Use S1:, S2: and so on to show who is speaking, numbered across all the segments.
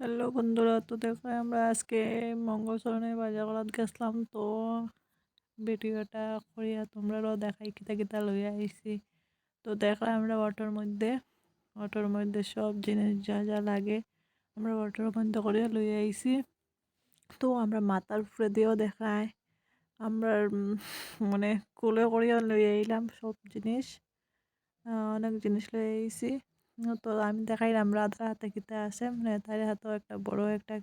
S1: Hello বন্ধুরা, তো দেখো আমরা আজকে মঙ্গলচরণে বাজারত গেছিলাম। তো ভিডিওটা করিয়া তোমরাও দেখাই কিতা কিতা লইয়া আইছি। তো দেখো আমরা অটোর মধ্যে সব জিনিস যা যা লাগে আমরা অটোর মধ্যে করিয়া লইয়া আইছি। তো আমরা মাথার উপরে দিয়েও দেখায় আমরা মানে কোলে করিয়া লইয়া আইলাম সব জিনিস। অনেক জিনিস লইয়া আইছি। তো আমি দেখাইলাম রাধা হাতে কিতা আছে, মানে তার হাতেও একটা বড় একটা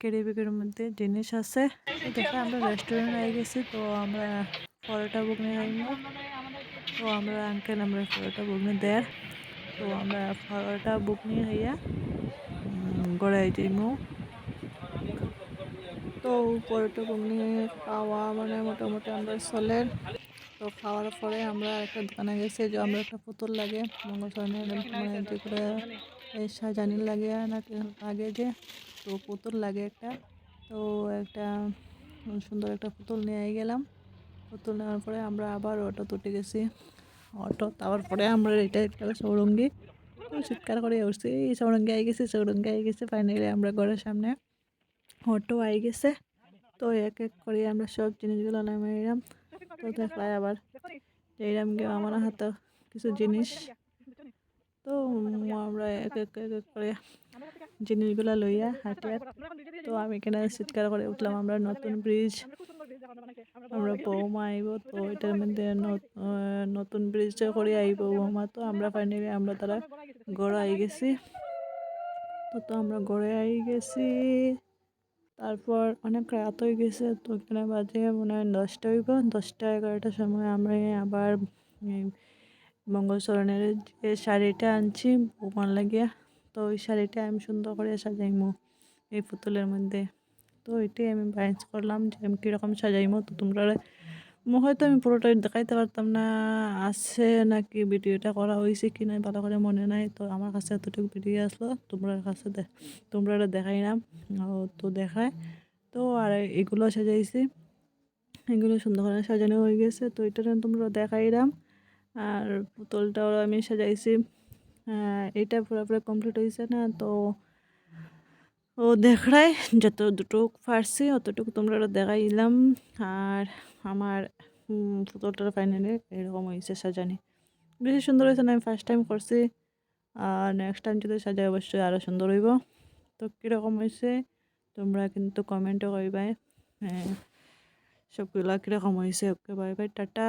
S1: ক্যারি ব্যাগের মধ্যে জিনিস আছে। তো দেখে আমরা রেস্টুরেন্ট আই গেছি। তো আমরা পরোটা ঘুগনি খাইমু। তো আমরা আঙ্কেল আমরা পরোটা ঘুগনি দেয়। তো আমরা পরোটা ঘুগনি খাইয়া গড়াই যাইমু। তো পরোটা ঘুগনি খাওয়া মানে মোটামুটি আমরা চলে। তো খাওয়ার পরে আমরা একটা দোকানে গেছি, যে আমরা একটা পুতুল লাগে মঙ্গলচরণের মানে যেগুলো এই সাজানি লাগে নাকি লাগে যে, তো পুতুল লাগে একটা। তো একটা সুন্দর একটা পুতুল নিয়ে গেলাম। পুতুল নেওয়ার পরে আমরা আবার অটো উঠে গেছি। অটো তাওয়ার পরে আমরা এটা একটা চৌরঙ্গি। তো চিৎকার করে উঠছি, এই চৌরঙ্গি আই গেছি, চৌরঙ্গি আই গেছে। ফাইনালি আমরা ঘরের সামনে অটো আই গেছে। তো এক এক করে আমরা সব জিনিসগুলো নামাইলাম। তো দেখলাই আবার এইরাম গিয়ে আমার হাতে কিছু জিনিস। তো আমরা এক এক করে জিনিসগুলো লইয়া হাঁটিয়ার। তো আমি এখানে চিৎকার করে উঠলাম, আমরা নতুন ব্রিজ, আমরা বৌমা আইব। তো এটার মধ্যে নতুন ব্রিজ করে আইব বৌমা। তো আমরা ফাইনালি আমরা তারা গড় আই গেছি। তো আমরা গড়ে আই গেছি। তারপর অনেক রাত হয়ে গেছে। তো এখানে বাজে মনে হয় 10টা হইব, 10টা 11টার সময় আমরা আবার এই মঙ্গলচরণের যে শাড়িটা আনছি বৌমার লাগিয়া, তো ওই শাড়িটা আমি সুন্দর করে সাজাইমু এই পুতুলের মধ্যে। তো এটাই আমি বাইন্স করলাম যে আমি কীরকম সাজাইমু। তো তোমরা হয়তো আমি পুরোটা দেখাইতে পারতাম না, আছে নাকি ভিডিওটা করা হয়েছে কি না ভালো করে মনে নাই। তো আমার কাছে এতটুকু ভিডিও আসলো, তোমরা কাছে তোমরা দেখাইলাম। তো দেখায় তো আর এগুলো সাজাইছি, এগুলো সুন্দর করে সাজানো হয়ে গেছে। তো এটা তোমরা দেখাইলাম। আর পুতুলটাও আমি সাজাইছি। এটা পুরোপুরি কমপ্লিট হয়েছে না। তো ও দেখাই যতটুকু পারছি অতটুকু তোমরা দেখাইলাম। আর আমার পুতুলটার ফাইনালি এরকম হয়েছে সাজানি, বেশি সুন্দর হয়েছে না। আমি ফার্স্ট টাইম করছি, আর নেক্সট টাইম যদি সাজাই অবশ্যই আরও সুন্দর হইব। তো কীরকম হয়েছে তোমরা কিন্তু কমেন্টও করবাই। হ্যাঁ, সবগুলা কীরকম হয়েছে। ওকে, বাই বাই, টাটা।